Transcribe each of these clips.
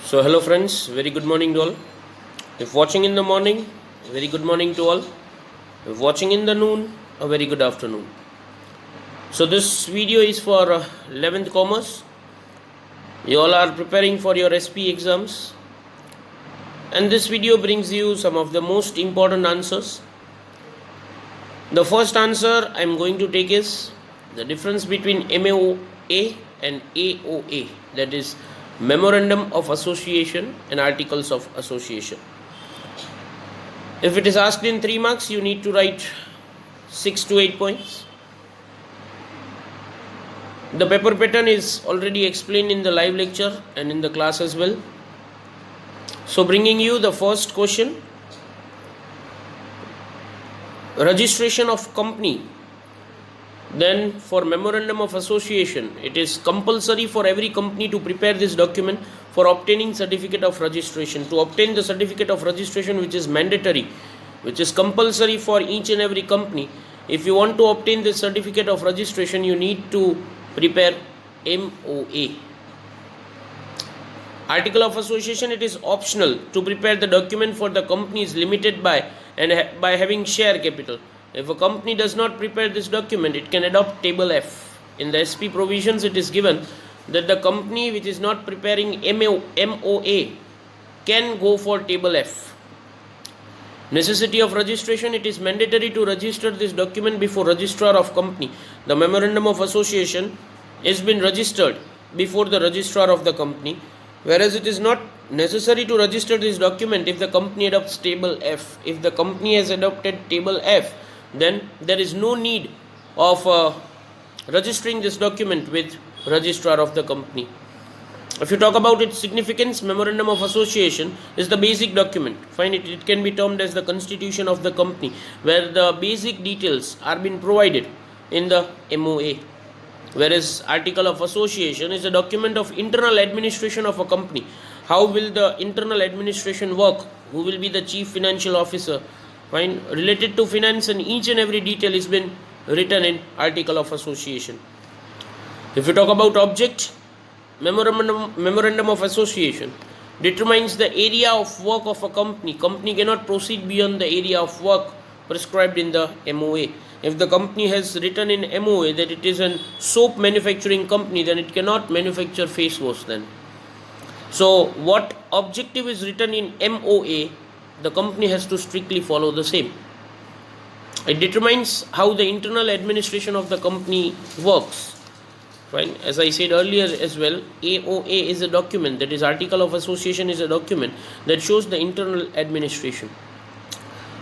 So hello friends, very good morning to all. If watching in the morning, very good morning to all. If watching in the noon, a very good afternoon. So this video is for 11th Commerce. You all are preparing for your SP exams, and this video brings you some of the most important answers. The first answer I am going to take is the difference between MOA and AOA, that is Memorandum of Association and Articles of Association. If it is asked in 3 marks, you need to write 6 to 8 points. The paper pattern is already explained in the live lecture and in the class as well. So bringing you the first question. Registration of company. Then for Memorandum of Association, it is compulsory for every company to prepare this document for obtaining certificate of registration. To obtain the certificate of registration, which is mandatory, which is compulsory for each and every company, if you want to obtain this certificate of registration, you need to prepare MOA. Article of Association, it is optional to prepare the document for the company is limited by by having share capital. If a company does not prepare this document, it can adopt table F. In the SP provisions, it is given that the company which is not preparing MOA can go for table F. Necessity of registration, it is mandatory to register this document before registrar of company. The Memorandum of Association has been registered before the registrar of the company, whereas it is not necessary to register this document if the company adopts table F. If the company has adopted table F, then there is no need of registering this document with registrar of the company. If you talk about its significance, Memorandum of Association is the basic document. Fine, it can be termed as the constitution of the company, where the basic details are being provided in the MOA. Whereas Article of Association is a document of internal administration of a company. How will the internal administration work? Who will be the chief financial officer? Fine, related to finance, and each and every detail is been written in Article of Association. If you talk about object, Memorandum of Association determines the area of work of a company. Company cannot proceed beyond the area of work prescribed in the MOA. If the company has written in MOA that it is a soap manufacturing company, then it cannot manufacture face wash then. So what objective is written in MOA, the company has to strictly follow the same. It determines how the internal administration of the company works. Fine. As I said earlier as well, AOA is a document, that is Article of Association is a document that shows the internal administration.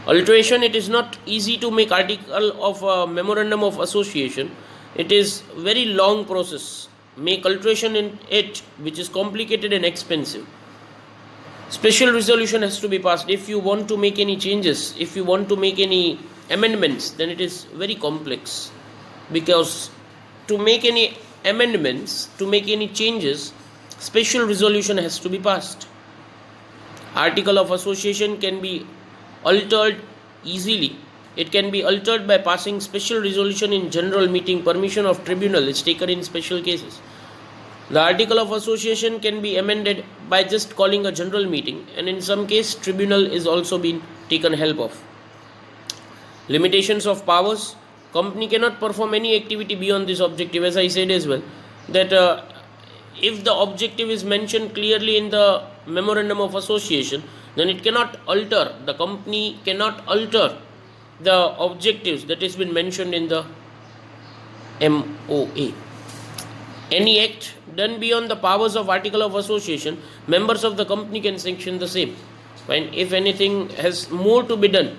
Alteration, it is not easy to make article of a Memorandum of Association. It is very long process. Make alteration in it, which is complicated and expensive. Special resolution has to be passed. If you want to make any changes, if you want to make any amendments, then it is very complex, because to make any amendments, to make any changes, special resolution has to be passed. Article of Association can be altered easily. It can be altered by passing special resolution in general meeting. Permission of tribunal is taken in special cases. The Article of Association can be amended by just calling a general meeting, and in some case tribunal is also been taken help of. Limitations of powers. Company cannot perform any activity beyond this objective, as I said as well, that if the objective is mentioned clearly in the Memorandum of Association, then it cannot alter, the company cannot alter the objectives that has been mentioned in the MOA. Any act done beyond the powers of Article of Association, members of the company can sanction the same. When if anything has more to be done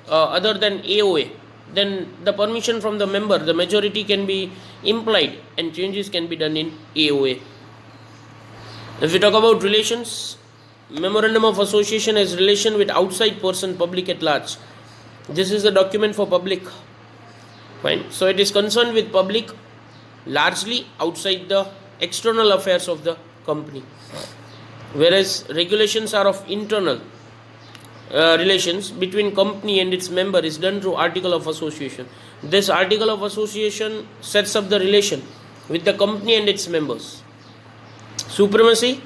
other than AOA, then the permission from the member, the majority, can be implied and changes can be done in AOA. If we talk about relations, Memorandum of Association has relation with outside person, public at large. This is a document for public. Fine. So it is concerned with public, largely outside the external affairs of the company. Whereas regulations are of internal relations between company and its member is done through Article of Association. This Article of Association sets up the relation with the company and its members. Supremacy,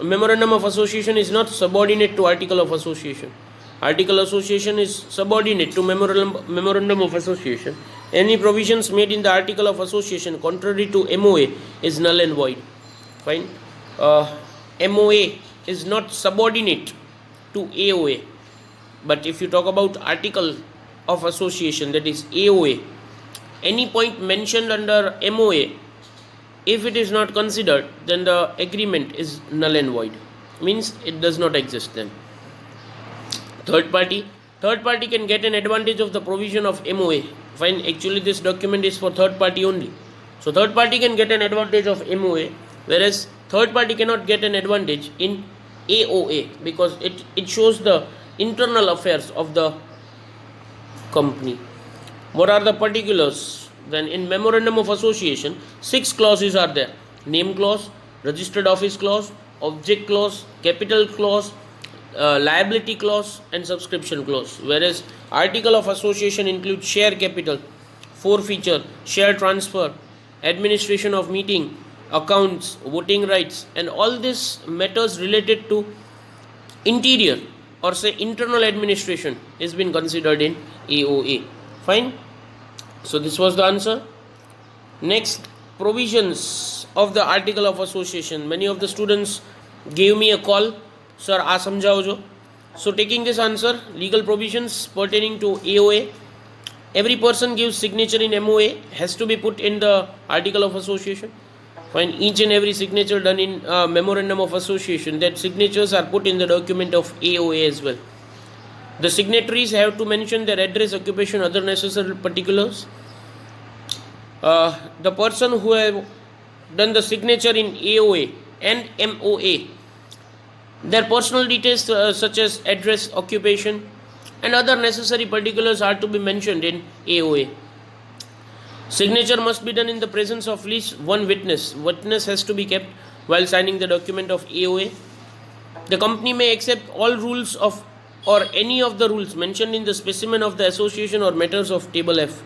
memorandum of association is not subordinate to article of association. Article association is subordinate to memorandum of association. Any provisions made in the article of association contrary to MOA is null and void. Fine. MOA is not subordinate to AOA. But if you talk about article of association, that is AOA, any point mentioned under MOA, if it is not considered, then the agreement is null and void. Means it does not exist then. Third party can get an advantage of the provision of MOA. Fine, actually this document is for third party only. So third party can get an advantage of MOA, whereas third party cannot get an advantage in AOA because it shows the internal affairs of the company. What are the particulars? Then in memorandum of association, 6 clauses are there: name clause, registered office clause, object clause, capital clause, liability clause and subscription clause. Whereas article of association includes share capital, forfeiture, share transfer, administration of meeting, accounts, voting rights, and all these matters related to interior or say internal administration is been considered in AOA. Fine. So this was the answer. Next, provisions of the article of association. Many of the students gave me a call, sir, aa samjhao jo. So taking this answer, legal provisions pertaining to AOA. Every person gives signature in MOA has to be put in the article of association. Fine. Each and every signature done in memorandum of association, that signatures are put in the document of AOA as well. The signatories have to mention their address, occupation, other necessary particulars. The person who have done the signature in AOA and MOA, their personal details such as address, occupation and other necessary particulars are to be mentioned in AOA. Signature must be done in the presence of at least one witness. Witness has to be kept while signing the document of AOA. The company may accept all rules of or any of the rules mentioned in the specimen of the association or matters of table F.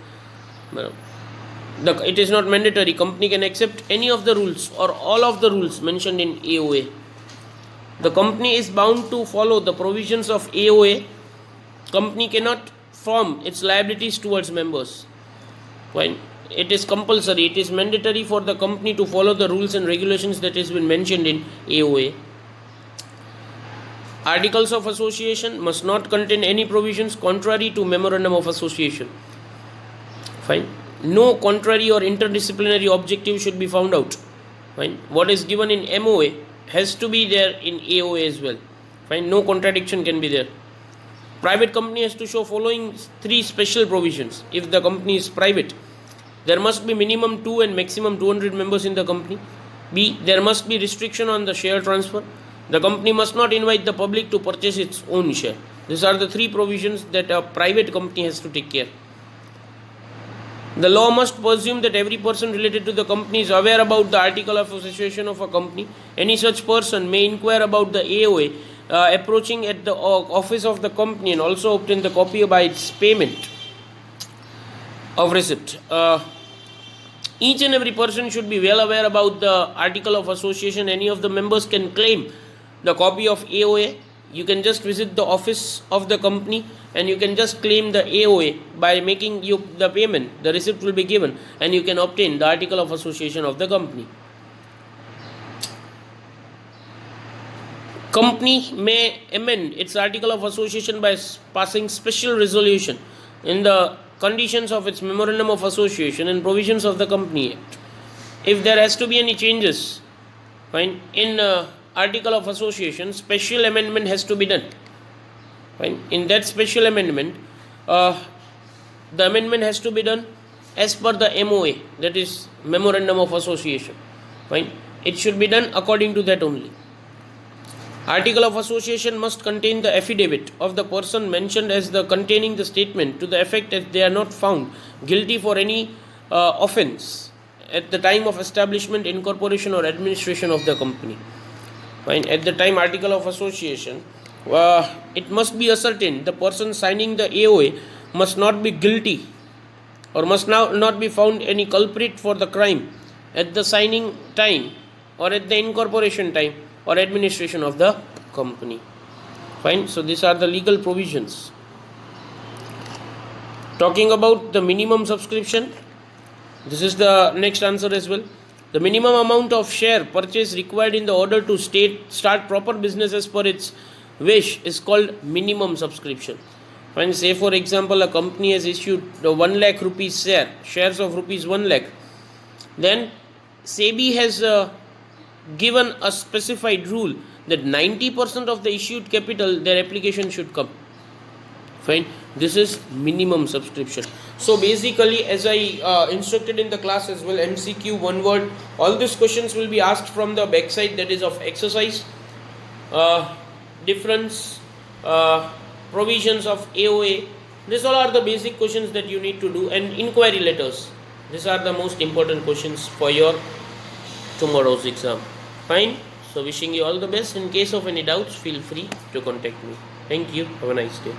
It is not mandatory. Company can accept any of the rules or all of the rules mentioned in AOA. The company is bound to follow the provisions of AOA. Company cannot form its liabilities towards members. Fine. It is compulsory. It is mandatory for the company to follow the rules and regulations that has been mentioned in AOA. Articles of association must not contain any provisions contrary to memorandum of association. Fine. No contrary or interdisciplinary objective should be found out. Fine. What is given in MOA has to be there in AOA as well. Fine. No contradiction can be there. Private company has to show following 3 special provisions. If the company is private, there must be minimum 2 and maximum 200 members in the company. B. There must be restriction on the share transfer. The company must not invite the public to purchase its own share. These are the 3 provisions that a private company has to take care. The law must presume that every person related to the company is aware about the article of association of a company. Any such person may inquire about the AOA approaching at the office of the company and also obtain the copy by its payment of receipt. Each and every person should be well aware about the article of association. Any of the members can claim the copy of AOA. You can just visit the office of the company and you can just claim the AOA by making the payment. The receipt will be given and you can obtain the article of association of the company. Company may amend its article of association by passing special resolution in the conditions of its memorandum of association and provisions of the Company Act. If there has to be any changes, fine, in article of association, special amendment has to be done. Fine. In that special amendment, the amendment has to be done as per the MOA, that is memorandum of association. Fine. It should be done according to that only. Article of association must contain the affidavit of the person mentioned as the containing the statement to the effect that they are not found guilty for any offence at the time of establishment, incorporation or administration of the company. Fine. At the time article of association, it must be ascertained the person signing the AOA must not be guilty or must now not be found any culprit for the crime at the signing time or at the incorporation time or administration of the company. Fine. So these are the legal provisions. Talking about the minimum subscription, this is the next answer as well. The minimum amount of share purchase required in the order to start proper business as per its wish is called minimum subscription. When say for example a company has issued the 1 lakh rupees shares of rupees 1 lakh, then SEBI has given a specified rule that 90% of the issued capital their application should come. Fine. This is minimum subscription. So basically, as I instructed in the class as well, MCQ, one word, all these questions will be asked from the backside, that is of exercise, difference, provisions of AOA. These all are the basic questions that you need to do, and inquiry letters. These are the most important questions for your tomorrow's exam. Fine. So wishing you all the best. In case of any doubts, feel free to contact me. Thank you. Have a nice day.